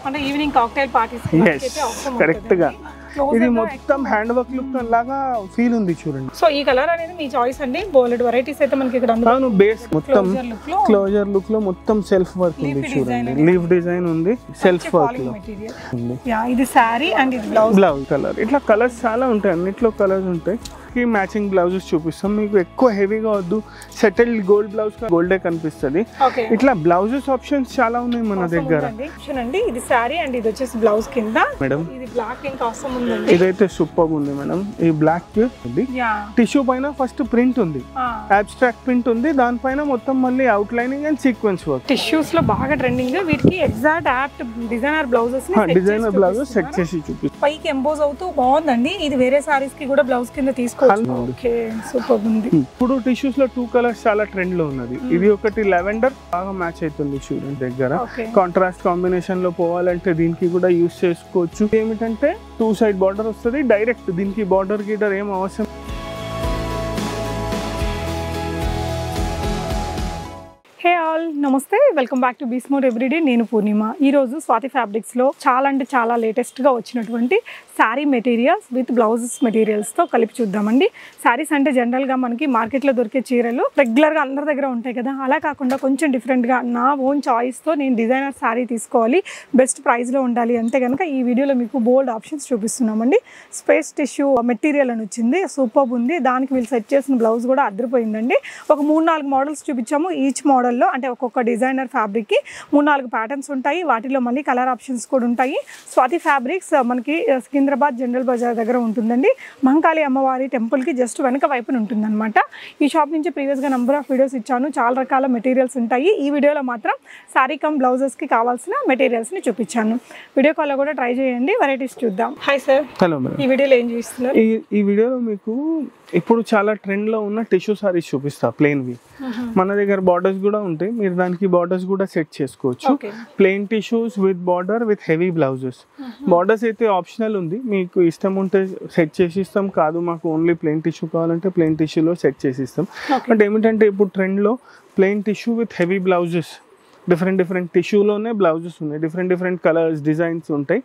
అంటే evening cocktail parties correct గా ఇది మొత్తం హ్యాండ్ వర్క్ లుక్ లాగా ఫీల్ ఉంది చూడండి. సో ఈ కలర్ అనేది మీ చాయిస్ అండి. బోల్డ్ వెరైటీస్ అయితే మనకి ఇక్కడ అందులో బేస్ మొత్తం క్లోజర్ లుక్ లో మొత్తం సెల్ఫ్ వర్క్ ఉంది చూడండి. లీఫ్ డిజైన్ ఉంది, సెల్ఫ్ వర్క్ లో ఉంది. ఇది సారీ అండ్ ఇది బ్లౌజ్ కలర్. ఇట్లా కలర్స్ చాలా ఉంటాయి, అన్నిట్లో కలర్స్ ఉంటాయి. మ్యాచింగ్ బ్లౌజెస్ చూపిస్తాం మీకు. ఎక్కువ హెవీగా వద్దు, సెటిల్డ్ గోల్డ్ బ్లౌజ్ గోల్డే కనిపిస్తుంది. ఇట్లా బ్లౌజెస్ ఆప్షన్స్ చాలా ఉన్నాయి మన దగ్గర. ఇది సారీ అండ్ ఇది వచ్చేసి బ్లౌజ్ కింద మేడం. ఇది బ్లాక్ ఇంకా అవసరం ఉందండి. ఇదైతే సూపర్ ఉంది మేడం. ఈ బ్లాక్ టిష్యూ పైన ఫస్ట్ ప్రింట్ ఉంది, అబ్స్ట్రాక్ట్ ప్రింట్ ఉంది, దానిపైన మొత్తం మళ్ళీ out lining and sequence work. Tissues లో బాగా ట్రెండింగ్. వీటికి exact apt designer blouses blouses set చేసి చూపిస్తాం. పైకి ఎంబోజ్ అవుతూ బాగుందండి. ఇది వేరే సారీస్ కి కూడా బ్లౌజ్ కింద తీసుకో. ఇప్పుడు టిష్యూస్ లో 2 కలర్స్ చాలా ట్రెండ్ లో ఉన్నది. ఇది ఒకటి లెవెండర్ బాగా మ్యాచ్ అవుతుంది చూడండి దగ్గర. కాంట్రాస్ట్ కాంబినేషన్ లో పోవాలంటే దీనికి కూడా యూస్ చేసుకోవచ్చు. ఏమిటంటే 2 సైడ్ బార్డర్ వస్తుంది డైరెక్ట్. దీనికి బార్డర్ గీడర్ ఏం అవసరం. హే ఆల్, నమస్తే, వెల్కమ్ బ్యాక్ టు బీస్మోర్ ఎవ్రీడే. నేను పూర్ణిమ. ఈరోజు స్వాతి ఫ్యాబ్రిక్స్లో చాలా అంటే చాలా లేటెస్ట్గా వచ్చినటువంటి శారీ మెటీరియల్స్ విత్ బ్లౌజెస్ మెటీరియల్స్తో కలిపి చూద్దామండి. శారీస్ అంటే జనరల్గా మనకి మార్కెట్లో దొరికే చీరలు రెగ్యులర్గా అందరి దగ్గర ఉంటాయి కదా, అలా కాకుండా కొంచెం డిఫరెంట్గా నా ఓన్ చాయిస్తో నేను డిజైనర్ శారీ తీసుకోవాలి, బెస్ట్ ప్రైస్లో ఉండాలి అంటే కనుక ఈ వీడియోలో మీకు బోల్డ్ ఆప్షన్స్ చూపిస్తున్నామండి. స్పేస్ టిష్యూ మెటీరియల్ అని వచ్చింది, సూపర్ ఉంది. దానికి వీళ్ళు సెట్ చేసిన బ్లౌజ్ కూడా అదిరిపోయిందండి. ఒక 3-4 మోడల్స్ చూపించాము. ఈచ్ మోడల్ అంటే ఒక్కొక్క డిజైనర్ ఫ్యాబ్రిక్ కి 3-4 ప్యాటర్న్స్ ఉంటాయి. వాటిలో మళ్ళీ కలర్ ఆప్షన్స్ కూడా ఉంటాయి. స్వాతి ఫ్యాబ్రిక్స్ మనకి సికింద్రాబాద్ జనరల్ బజార్ దగ్గర ఉంటుందండి. మహంకాళి అమ్మవారి టెంపుల్ కి జస్ట్ వెనక వైపున ఉంటుందన్నమాట. ఈ షాప్ నుంచి ప్రీవియస్ గా నంబర్ ఆఫ్ వీడియోస్ ఇచ్చాను. చాలా రకాల మెటీరియల్స్ ఉంటాయి. ఈ వీడియోలో మాత్రం శారీ కమ్ బ్లౌజెస్ కి కావాల్సిన మెటీరియల్స్ ని చూపించాను. వీడియో కాల్ కూడా ట్రై చేయండి, వెరైటీస్ చూద్దాం. Hi sir. Hello madam. ఈ వీడియోలో ఏం చూస్తున్నారు? ఈ వీడియోలో మీకు ఇప్పుడు చాలా ట్రెండ్ లో ఉన్న టిష్యూ సారీస్ చూపిస్తా. ప్లెయిన్ వి మన దగ్గర బార్డర్స్ కూడా ఉంటాయి, మీరు దానికి బార్డర్స్ కూడా సెట్ చేసుకోవచ్చు. Plain tissues with border with heavy blouses. Borders అయితే ఆప్షనల్ ఉంది, మీకు ఇష్టం ఉంటే సెట్ చేసి ఇస్తాం. కాదు మాకు ఓన్లీ ప్లెయిన్ టిష్యూ కావాలంటే ప్లెయిన్ టిష్యూలో సెట్ చేసి ఇస్తాం. అంటే ఏమిటంటే ఇప్పుడు ట్రెండ్ లో plain tissue with heavy blouses, different టిష్యూలోనే బ్లౌజెస్ ఉన్నాయి, డిఫరెంట్ కలర్స్ డిజైన్స్ ఉంటాయి.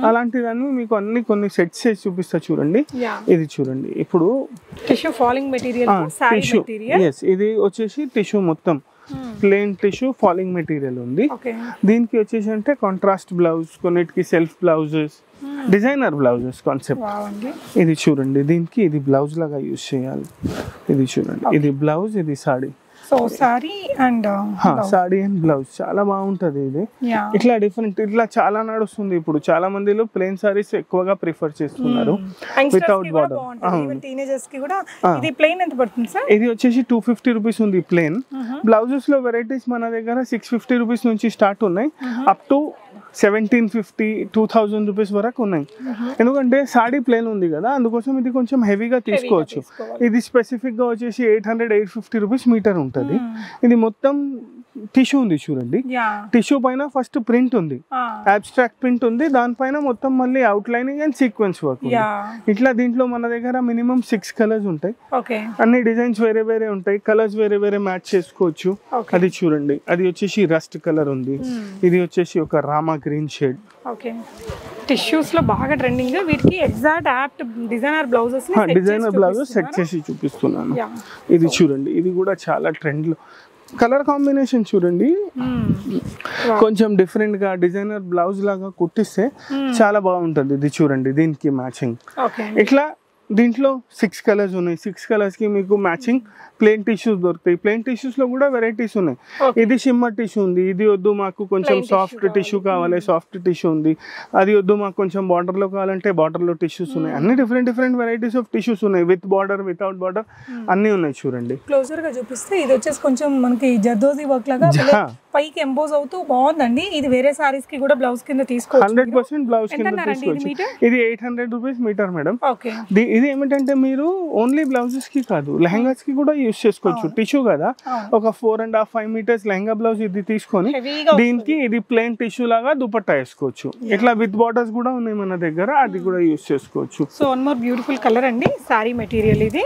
అలాంటివన్నీ మీకు కొన్ని సెట్స్ చేసి చూపిస్తా చూడండి. ఇది చూడండి, ఇప్పుడు టిష్యూ ఫాలింగ్ మెటీరియల్, టిష్యూ ఇది వచ్చేసి టిష్యూ మొత్తం ప్లెయిన్ టిష్యూ ఫాలింగ్ మెటీరియల్ ఉంది. దీనికి వచ్చేసి అంటే కాంట్రాస్ట్ బ్లౌజ్, కొన్నిటికి self blouses, designer blouses concept. ఇది చూడండి, దీనికి ఇది బ్లౌజ్ లాగా యూజ్ చేయాలి. ఇది చూడండి, ఇది బ్లౌజ్, ఇది saree. So sorry and blouse చాలా బాగుంటది. ఇది ఇట్లా డిఫరెంట్, ఇట్లా చాలా నడుస్తుంది ఇప్పుడు. చాలా మందిలో ప్లెయిన్ సారీస్ ఎక్కువగా ప్రిఫర్ చేస్తున్నారు వితౌట్ బార్డర్. ఇది వచ్చేసి 250 రూపీస్ ఉంది ప్లెయిన్. బ్లౌజెస్ లో వెరైటీస్ మన దగ్గర 650 రూపీస్ నుంచి స్టార్ట్ ఉన్నాయి, అప్ టు 1750, 2000 రూపీస్ వరకు ఉన్నాయి. ఎందుకంటే సాడీ ప్లేన్ ఉంది కదా, అందుకోసం ఇది కొంచెం హెవీగా తీసుకోవచ్చు. ఇది స్పెసిఫిక్ గా వచ్చేసి 800-850 రూపీస్ మీటర్ ఉంటుంది. ఇది మొత్తం టిష్యూ ఉంది చూడండి. టిష్యూ పైన ఫస్ట్ ప్రింట్ ఉంది, అబ్స్ట్రాక్ట్ ప్రింట్ ఉంది, దానిపైన మొత్తం మళ్ళీ out lining and sequence work. ఇట్లా దీంట్లో మన దగ్గర మినిమం 6 కలర్స్ ఉంటాయి. అన్ని డిజైన్స్ వేరే వేరే ఉంటాయి, కలర్స్ వేరే వేరే మ్యాచ్ చేసుకోవచ్చు. అది చూడండి, అది వచ్చేసి రస్ట్ కలర్ ఉంది, ఇది వచ్చేసి ఒక రామా గ్రీన్ షేడ్. టిష్యూస్ లో బాగా ట్రెండింగ్. వీటికి exact apt designer blouses set చేసి చూపిస్తున్నాను. ఇది చూడండి, ఇది కూడా చాలా ట్రెండ్ లో. కలర్ కాంబినేషన్ చూడండి, కొంచెం డిఫరెంట్ గా డిజైనర్ బ్లౌజ్ లాగా కుట్టిస్తే చాలా బాగుంటుంది. ఇది చూడండి, దీనికి మ్యాచింగ్ ఇట్లా దీంట్లో 6 కలర్స్ ఉన్నాయి. 6 కలర్స్ కి మీకు మ్యాచింగ్ ప్లెయిన్ టిష్యూస్ దొరుకుతాయి. ప్లెయిన్ టిష్యూస్ లో కూడా వెరైటీస్ ఉన్నాయి. ఇది షిమ్మర్ టిష్యూ ఉంది, ఇది వద్దు మాకు కొంచెం సాఫ్ట్ టిష్యూ కావాలి, సాఫ్ట్ టిష్యూ ఉంది. అది వద్దు మాకు కొంచెం బార్డర్ లో కావాలంటే బార్డర్ లో టిష్యూస్ ఉన్నాయి. అన్ని డిఫరెంట్ వెరైటీస్ ఆఫ్ టిష్యూస్ ఉన్నాయి, విత్ బార్డర్ వితౌట్ బార్డర్ అన్ని ఉన్నాయి. చూడండి క్లోజర్ గా చూపిస్తే ఇది వచ్చేసి కొంచెం మనకి జర్దోజీ వర్క్ లాగా పైకి ఎంబోజ్ అవుతూ బాగుందండి. ఇది వేరే సారీస్ కి కూడా బ్లౌజ్ కింద తీసుకోవచ్చు. 100% బ్లౌజ్ కింద తీసుకోవచ్చు. ఇది 800 రూపీస్ మీటర్ మేడం. ఇది ఏమిటంటే మీరు ఓన్లీ బ్లౌజెస్ కి కాదు, లెహంగాస్ కి కూడా యూస్ చేసుకోవచ్చు. టిష్యూ కదా, ఒక 4.5-5 మీటర్స్ లెహంగా బ్లౌజ్ ఇది తీసుకొని దీనికి ఇది ప్లెయిన్ టిష్యూ లాగా దుపట్టా వేసుకోవచ్చు. ఇట్లా విత్ బార్డర్స్ కూడా ఉన్నాయి మన దగ్గర, అది కూడా యూస్ చేసుకోవచ్చు. So one more beautiful colour అండి సారీ మెటీరియల్. ఇది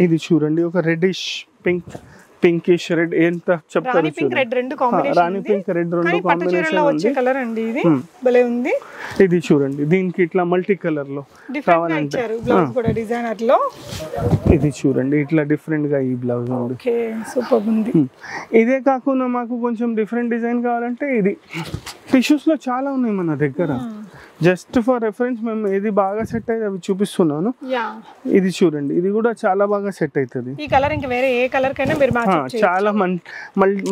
ఇది చూడండి, ఒక రెడ్డిష్ పింక్ పింకిష్ రెడ్ ఎంత చెప్తారు రాణి పింక్ రెడ్ రెండు కాంబినేషన్ రాణి పింక్ రెడ్ రెండు కాంబినేషన్ వచ్చే కలర్ అండి ఇది భలే ఉంది. ఇది చూడండి దీనికి ఇట్లా మల్టీ కలర్ లో కావాలంటే బ్లౌజ్ కూడా డిజైనర్ లో ఇది చూడండి ఇట్లా డిఫరెంట్ గా ఈ బ్లౌజ్ ఉంది. ఓకే సూపర్ ఉంది. ఇదే కాకుండా మాకు కొంచెం డిఫరెంట్ డిజైన్ కావాలంటే ఇది టిష్యూస్ లో చాలా ఉన్నాయి మన దగ్గర. జస్ట్ ఫర్ రెఫరెన్స్ మేము ఏది బాగా సెట్ అయితే అవి చూపిస్తున్నాను. ఇది చూడండి ఇది కూడా చాలా బాగా సెట్ అవుతుంది. ఈ కలర్ ఇంకా వేరే ఏ కలర్ కైనా మీరు మ్యాచ్ చేయొచ్చు. చాలా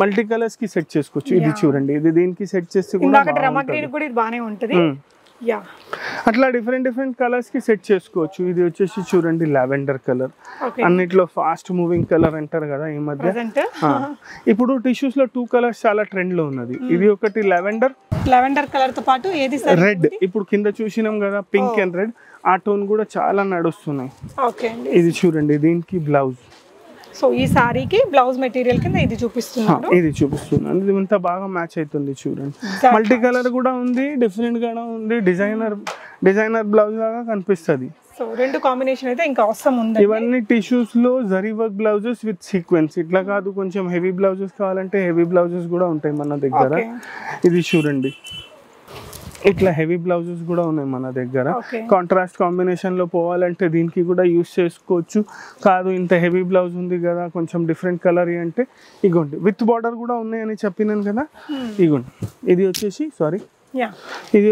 మల్టీ కలర్స్ కి సెట్ చేసుకోవచ్చు. ఇది చూడండి ఇది దీనికి సెట్ చేస్తే కూడా డ్రామా గ్రీన్ కూడా ఇది బానే ఉంటది. అట్లా డిఫరెంట్ కలర్స్ కి సెట్ చేసుకోవచ్చు. ఇది వచ్చేసి చూడండి లావెండర్ కలర్, అన్నిట్లో ఫాస్ట్ మూవింగ్ కలర్ అంటారు కదా ఈ మధ్య. ఇప్పుడు టిష్యూస్ లో 2 కలర్స్ చాలా ట్రెండ్ లో ఉన్నది. ఇది ఒకటి లావెండర్ కలర్ తో పాటు ఏది రెడ్, ఇప్పుడు కింద చూసినాం కదా పింక్ అండ్ రెడ్, ఆ టోన్ కూడా చాలా నడుస్తున్నాయి. ఇది చూడండి దీనికి బ్లౌజ్. సో ఈ సారీకి బ్లౌజ్ మెటీరియల్ కింద ఇది చూపిస్తున్నాను. ఇది ఇంత బాగా మ్యాచ్ అవుతుంది చూడండి. మల్టీ కలర్ కూడా ఉంది, డిఫరెంట్ గా ఉంది, డిజైనర్ బ్లౌజ్ లాగా కనిపిస్తుంది. సో రెండు కాంబినేషన్ అయితే ఇంకా అవసరం ఉంది. ఇవన్నీ టిష్యూస్ లో zari work blouses with sequence. ఇట్లా కాదు కొంచెం హెవీ బ్లౌజెస్ కావాలంటే హెవీ బ్లౌజెస్ కూడా ఉంటాయి మన దగ్గర. ఇది చూడండి ఇట్లా హెవీ బ్లౌజెస్ కూడా ఉన్నాయి మన దగ్గర. కాంట్రాస్ట్ కాంబినేషన్ లో పోవాలంటే దీనికి కూడా యూస్ చేసుకోవచ్చు. కాదు ఇంత హెవీ బ్లౌజ్ ఉంది కదా కొంచెం డిఫరెంట్ కలర్ అంటే ఇగోండి విత్ బార్డర్ కూడా ఉన్నాయని చెప్పినాను కదా. ఇగోండి ఇది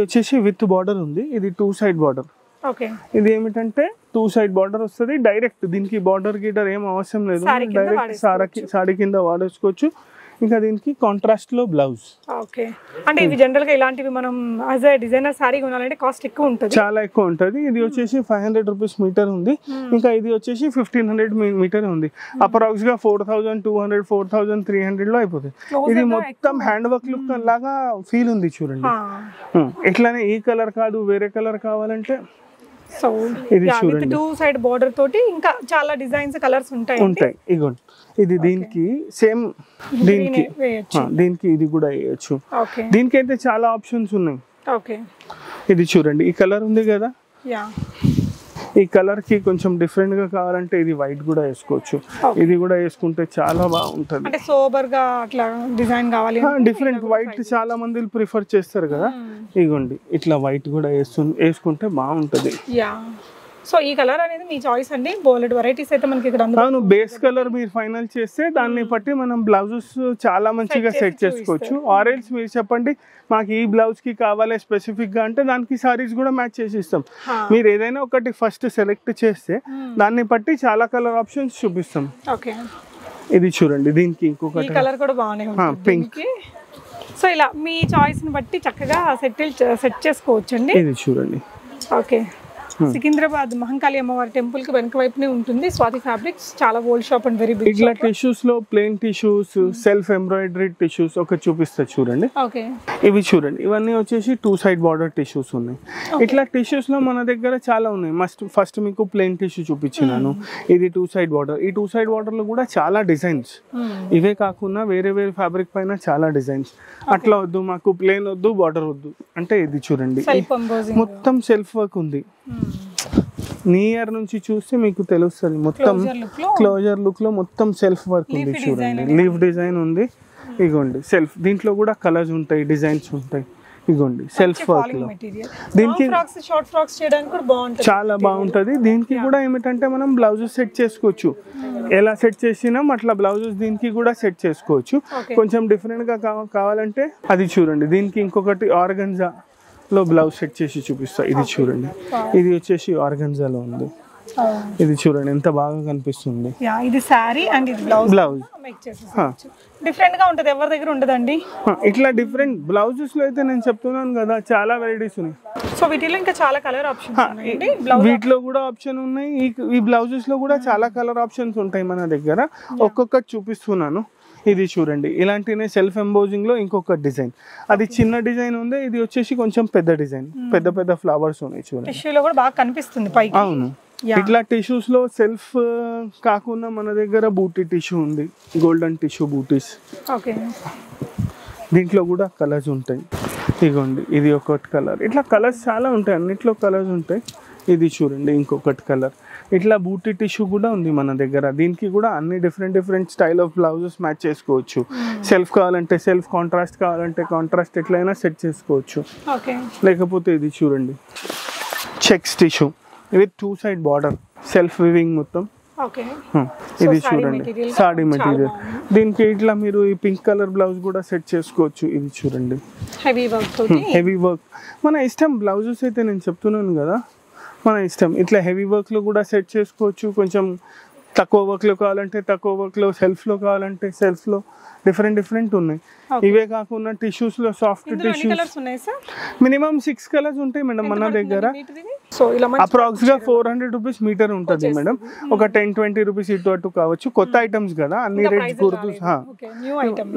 వచ్చేసి విత్ బార్డర్ ఉంది. ఇది 2 సైడ్ బార్డర్. ఇది ఏమిటంటే 2 సైడ్ బార్డర్ వస్తుంది. డైరెక్ట్ దీనికి బార్డర్ గీటర్ ఏం అవసరం లేదు, డైరెక్ట్ సారీ కింద వాడేసుకోవచ్చు. ఇంకా దీనికి కాంట్రాస్ట్ లో బ్లౌజ్. ఓకే అంటే ఇవి జనరల్ గా ఇలాంటివి మనం యాజ్ ఎ డిజైనర్ సారీ కొనాలంటే కాస్ట్ ఎక్కువ ఉంటుంది, చాలా ఎక్కువ ఉంటుంది. ఇది వచ్చేసి 500 రూపీస్ మీటర్ ఉంది. ఇంకా ఇది వచ్చేసి 1500 మీటర్ ఉంది. అప్రాక్స్ గా 4200 4300 లో అయిపోతుంది. ఇది మొత్తం హ్యాండ్ వర్క్ లుక్ లాగా ఫీల్ ఉంది చూడండి. ఎట్లానే ఈ కలర్ కాదు వేరే కలర్ కావాలంటే సో ఇది చూడండి 2 సైడ్ బోర్డర్ తోటి ఇంకా చాలా డిజైన్స్ కలర్స్ ఉంటాయి. ఇగోండి ఇది దీనికి సేమ్ దీనికి ఇది కూడా వేయచ్చు. దీనికి అయితే చాలా ఆప్షన్స్ ఉన్నాయి. ఇది చూడండి ఈ కలర్ ఉంది కదా, ఈ కలర్ కి కొంచెం డిఫరెంట్ గా కావాలంటే ఇది వైట్ కూడా వేసుకోవచ్చు. ఇది కూడా వేసుకుంటే చాలా బాగుంటది. అంటే సోబర్ గా అట్లా డిజైన్ కావాలి డిఫరెంట్ వైట్ చాలా మంది ప్రిఫర్ చేస్తారు కదా. ఇగోండి ఇట్లా వైట్ కూడా వేసుకుంటే బాగుంటది. సో ఈ కలర్ అనేది మీ చాయిస్ అండి. బోలెడ్ వెరైటీస్ అయితే మనకి ఇక్కడ అవును బేస్ కలర్ మీరు ఫైనల్ చేస్తే దాన్ని బట్టి మనం బ్లౌజెస్ చాలా మంచిగా సెట్ చేసుకోవచ్చు. ఆరెల్స్ మీరు చెప్పండి మాకు ఈ బ్లౌజ్ కి కావాలి స్పెసిఫిక్ గా అంటే దానికి సారీస్ కూడా మ్యాచ్ చేసి ఇస్తాం. మీరు ఏదైనా ఒకటి ఫస్ట్ సెలెక్ట్ చేస్తే దాన్ని బట్టి చాలా కలర్ ఆప్షన్స్ చూపిస్తాం. ఇది చూడండి దీనికి ఇంకొకటి కలర్ కూడా బాగానే ఉంటుంది పింక్. సో ఇలా మీ చాయిస్ ని బట్టి చక్కగా సెట్ చేసుకోవచ్చు అండి. ఇది చూడండి ఓకే సికింద్రాబాద్ మహంకాళి అమ్మవారి టెంపుల్ కి వెనక వైపునే ఉంటుంది స్వాతి ఫ్యాబ్రిక్స్. చాలా old shop and very big. ఇట్లా టిష్యూస్ లో plain tissues self embroidery tissues ఒక చూపిస్తా చూడండి. ఇవి చూడండి ఇవన్నీ వచ్చేసి 2 సైడ్ బార్డర్ టిష్యూస్ ఉన్నాయి. ఇట్లా టిష్యూస్ లో మన దగ్గర చాలా ఉన్నాయి. ఫస్ట్ మీకు ప్లెయిన్ టిష్యూ చూపించినాను. ఇది 2 సైడ్ బార్డర్. ఈ 2 సైడ్ బార్డర్ లో కూడా చాలా డిజైన్స్. ఇవే కాకుండా వేరే వేరే ఫ్యాబ్రిక్ పైన చాలా డిజైన్స్. అట్లా వద్దు మాకు ప్లెయిన్ వద్దు బార్డర్ వద్దు అంటే ఇది చూడండి మొత్తం సెల్ఫ్ వర్క్ ఉంది. నియర్ నుంచి చూస్తే మీకు తెలుస్తుంది మొత్తం క్లోజర్ లుక్ లో మొత్తం సెల్ఫ్ వర్క్ ఉంది చూడండి. లీఫ్ డిజైన్ ఉంది. ఇగోండి సెల్ఫ్ దీంట్లో కూడా కలర్స్ ఉంటాయి డిజైన్స్ ఉంటాయి. ఇగోండి సెల్ఫ్ వర్క్ లో దీనికి చాలా బాగుంటది. దీనికి కూడా ఏమిటంటే మనం బ్లౌజెస్ సెట్ చేసుకోవచ్చు. ఎలా సెట్ చేసినాం అట్లా బ్లౌజెస్ దీనికి కూడా సెట్ చేసుకోవచ్చు. కొంచెం డిఫరెంట్ గా కావాలంటే అది చూడండి. దీనికి ఇంకొకటి ఆర్గంజా లో బ్లౌజ్ సెట్ చేసి చూపిస్తా. ఇది చూడండి ఇది వచ్చేసి ఆర్గంజాలో ఉంది. ఇది చూడండి ఎంత బాగా కనిపిస్తుంది. ఇది సారీ అండ్ ఇది బ్లౌజ్ డిఫరెంట్ గా ఉంటది, ఎవరి దగ్గర ఉండదండి. ఇట్లా డిఫరెంట్ బ్లౌజెస్ లో అయితే నేను చెప్తున్నాను కదా చాలా వెరైటీస్ ఉన్నాయి. సో వీటిలో ఇంకా చాలా కలర్ ఆప్షన్స్ ఉన్నాయండి. వీటిలో కూడా ఆప్షన్ ఉన్నాయి. ఈ బ్లౌజెస్ లో కూడా చాలా కలర్ ఆప్షన్స్ ఉంటాయి మన దగ్గర. ఒక్కొక్కటి చూపిస్తున్నాను. ఇది చూడండి ఇలాంటినే సెల్ఫ్ ఎంబోజింగ్ లో ఇంకొక డిజైన్. అది చిన్న డిజైన్ ఉంది. ఇది వచ్చేసి కొంచెం పెద్ద డిజైన్, పెద్ద పెద్ద ఫ్లవర్స్ ఉన్నాయి చూడండి. టిష్యూలో కూడా బాగా కనిపిస్తుంది పైకి. అవును ఇట్లా టిష్యూస్ లో సెల్ఫ్ కాకుండా మన దగ్గర బూటీ టిష్యూ ఉంది, గోల్డెన్ టిష్యూ బూటీస్. దీంట్లో కూడా కలర్స్ ఉంటాయి. ఇగోండి ఇది ఒకటి కలర్. ఇట్లా కలర్స్ చాలా ఉంటాయి, అన్నిట్లో కలర్స్ ఉంటాయి. ఇది చూడండి ఇంకొకటి కలర్. ఇట్లా బూటీ టిష్యూ కూడా ఉంది మన దగ్గర. దీనికి కూడా అన్ని different style of blouses match చేసుకోవచ్చు. సెల్ఫ్ కావాలంటే సెల్ఫ్, కాంట్రాస్ట్ కావాలంటే కాంట్రాస్ట్, ఎట్లయినా సెట్ చేసుకోవచ్చు. లేకపోతే ఇది చూడండి checks tissue with 2 side border, self weaving మొత్తం. ఇది చూడండి సాడీ మెటీరియల్. దీనికి ఇట్లా మీరు ఈ పింక్ కలర్ బ్లౌజ్ కూడా సెట్ చేసుకోవచ్చు. ఇది చూడండి హెవీ వర్క్. మన ఇష్టం. బ్లౌజెస్ అయితే నేను చెప్తున్నాను కదా, మన ఇష్టం. ఇట్లా హెవీ వర్క్లో కూడా సెట్ చేసుకోవచ్చు. కొంచెం తక్కువ వర్క్లో కావాలంటే తక్కువ వర్క్లో, సెల్ఫ్లో కావాలంటే సెల్ఫ్లో, డిఫరెంట్ ఉన్నాయి. ఇవే కాకుండా టిష్యూస్లో సాఫ్ట్ టిష్యూస్ మినిమం 6 కలర్స్ ఉంటాయి మేడం మన దగ్గర. అప్రాక్స్ గా 400 రూపీస్ మీటర్ ఉంటుంది మేడం. ఒక 10-20 రూపీస్ ఇటు అటు కావచ్చు. కొత్త ఐటమ్స్ కదా, అన్ని రేట్స్ గుర్తు.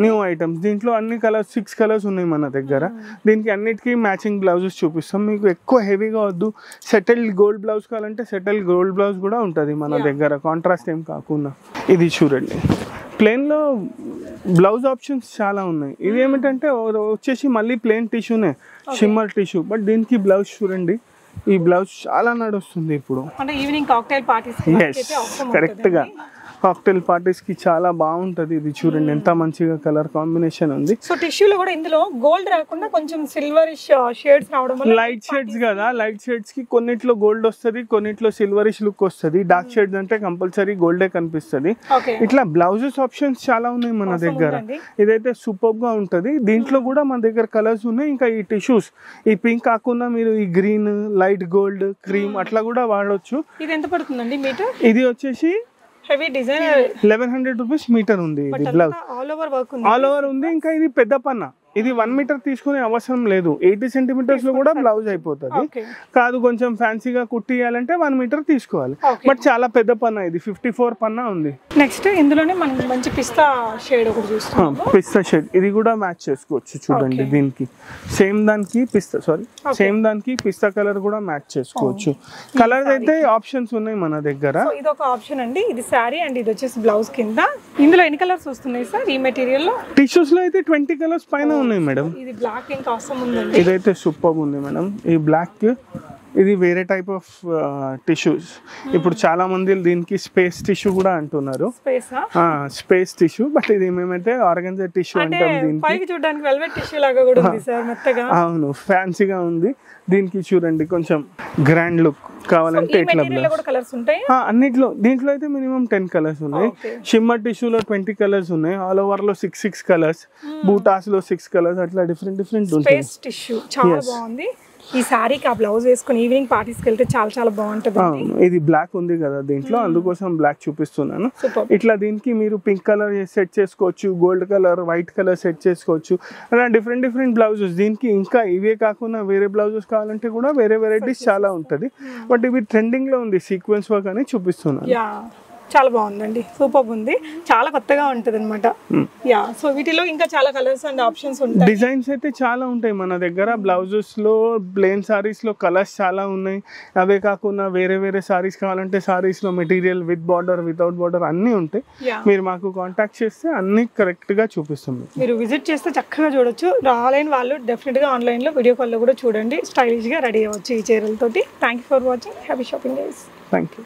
New items. దీంట్లో అన్ని కలర్స్ 6 కలర్స్ ఉన్నాయి మన దగ్గర. దీనికి అన్నిటికీ మ్యాచింగ్ బ్లౌజెస్ చూపిస్తాం. మీకు ఎక్కువ హెవీగా వద్దు, సెటిల్డ్ గోల్డ్ బ్లౌజ్ కావాలంటే సెటిల్డ్ గోల్డ్ బ్లౌజ్ కూడా ఉంటుంది మన దగ్గర, కాంట్రాస్ట్ ఏం కాకుండా. ఇది చూడండి ప్లెయిన్లో బ్లౌజ్ ఆప్షన్స్ చాలా ఉన్నాయి. ఇది ఏమిటంటే వచ్చేసి మళ్ళీ ప్లెయిన్ టిష్యూనే, షిమ్మర్ టిష్యూ. బట్ దీనికి బ్లౌజ్ చూడండి, ఈ బ్లౌజ్ చాలా నడుస్తుంది ఇప్పుడు. కరెక్ట్గా కాక్టైల్ పార్టీస్ కి చాలా బాగుంటది. ఇది చూడండి ఎంత మంచిగా కలర్ కాంబినేషన్ ఉంది. సో టిష్యూలో కూడా ఇందులో గోల్డ్ రాకుండా కొంచెం సిల్వరిష్ షేడ్స్ రావడం వల్ల లైట్ షేడ్స్ కదా, లైట్ షేడ్స్ కి కొన్నిట్లో గోల్డ్ వస్తుంది, కొన్నిట్లో సిల్వరిష్ లుక్ వస్తుంది. డార్క్ షేడ్స్ అంటే కంపల్సరీ గోల్డే కనిపిస్తుంది. ఇట్లా బ్లౌజెస్ ఆప్షన్స్ చాలా ఉన్నాయి మన దగ్గర. ఇదైతే సూపర్ గా ఉంటది. దీంట్లో కూడా మన దగ్గర కలర్స్ ఉన్నాయి. ఇంకా ఈ టిష్యూస్, ఈ పింక్ కాకుండా మీరు ఈ గ్రీన్, లైట్ గోల్డ్, క్రీమ్ అట్లా కూడా వాడవచ్చు. ఇది ఎంత పడుతుందండి మీటర్? ఇది వచ్చేసి హెవీ డిజైన్ 1100 రూపీస్ మీటర్ ఉంది. ఇది బ్లౌజ్ ఆల్ ఓవర్ ఉంది. ఇంకా ఇది పెద్ద పన్నా. ఇది 1 మీటర్ తీసుకునే అవసరం లేదు. 80 సెంటీమీటర్స్ లో కూడా బ్లౌజ్ అయిపోతుంది. కాదు కొంచెం ఫ్యాన్సీగా కుట్టియాలంటే 1 మీటర్ తీసుకోవాలి. బట్ చాలా పెద్ద పన్నా. ఇది 54 పన్నా ఉంది. నెక్స్ట్ ఇందులోనే మనం మంచి పిస్తా షేడ్ ఒకటి చూస్తాం. పిస్తా షేడ్ ఇది కూడా మ్యాచ్ చేసుకోవచ్చు. చూడండి దీనికి సేమ్ దానికి పిస్తా కలర్ కూడా మ్యాచ్ చేసుకోవచ్చు. కలర్స్ అయితే ఆప్షన్స్ ఉన్నాయి మన దగ్గర. ఇది ఒక ఆప్షన్ అండి. ఇది శారీ అండ్ ఇది వచ్చేసి బ్లౌజ్ కింద. ఇందులో ఎన్ని కలర్స్ వస్తున్నాయి సార్ ఈ మెటీరియల్ లో? టిష్యూస్ లో అయితే 20 కలర్స్ పైన ఉన్నాయి మేడం. ఇది బ్లాక్ ఇంకా అవసరం ఉందండి. ఇదైతే సూపర్ ఉంది మేడం. ఈ బ్లాక్ ఇది వేరే టైప్ ఆఫ్ టిష్యూస్. ఇప్పుడు చాలా మంది దీనికి స్పేస్ టిష్యూ కూడా అంటున్నారు. Space tissue. బట్ ఇది మేమైతే ఆర్గన్జా టిష్యూ అంటాం. దీనికి చూడడానికి వెల్వెట్ టిష్యూ లాగా కూడా ఉంది సార్, మెత్తగా. అవును, ఫ్యాన్సీగా ఉంది. దీనికి చూడండి కొంచెం గ్రాండ్ లుక్ కావాలంటే ఇట్లా అన్నిట్లో. దీంట్లో అయితే మినిమం 10 కలర్స్ ఉన్నాయి. షిమ్మర్ టిష్యూలో 20 కలర్స్ ఉన్నాయి. ఆల్ ఓవర్ లో 6 కలర్స్, బూటాస్ లో 6 కలర్స్, అట్లా డిఫరెంట్ ఉంటాయి. చాలా బాగుంది. ఈ సారీకి ఆ బ్లౌజ్ వేసుకుని ఈవినింగ్ పార్టీస్కి వెళ్తే చాలా బాగుంటుంది. ఇది బ్లాక్ ఉంది కదా దీంట్లో, అందుకోసం బ్లాక్ చూపిస్తున్నాను. ఇట్లా దీనికి మీరు పింక్ కలర్ సెట్ చేసుకోవచ్చు, gold colour, white colour set చేసుకోవచ్చు. అలా డిఫరెంట్ బ్లౌజెస్. దీనికి ఇంకా ఇవే కాకుండా వేరే బ్లౌజెస్ కావాలంటే కూడా వేరే వెరైటీస్ చాలా ఉంటుంది. బట్ ఇవి ట్రెండింగ్ లో ఉంది, సీక్వెన్స్ వర్క్ అని చూపిస్తున్నాను. చాలా బాగుందండి, సూపర్ ఉంది, చాలా కొత్తగా ఉంటుంది అనమాట. సో వీటిలో ఇంకా చాలా కలర్స్ అండ్ ఆప్షన్స్ ఉంటాయి. డిజైన్స్ అయితే చాలా ఉంటాయి మన దగ్గర. బ్లౌజెస్ లో, ప్లెయిన్ సారీస్ లో కలర్స్ చాలా ఉన్నాయి. అవే కాకుండా వేరే సారీస్ కావాలంటే సారీస్ లో material with border, without border అన్ని ఉంటాయి. మీరు మాకు కాంటాక్ట్ చేస్తే అన్ని కరెక్ట్ గా చూపిస్తాం. మీరు విజిట్ చేస్తే చక్కగా చూడొచ్చు. రాలేని వాళ్ళు డెఫినెట్ గా ఆన్లైన్ లో, వీడియో కాల్ లో కూడా చూడండి. స్టైలిష్ గా రెడీ అవ్వచ్చు ఈ చీరలతోటి. Thank you for watching. Happy shopping days. Thank you.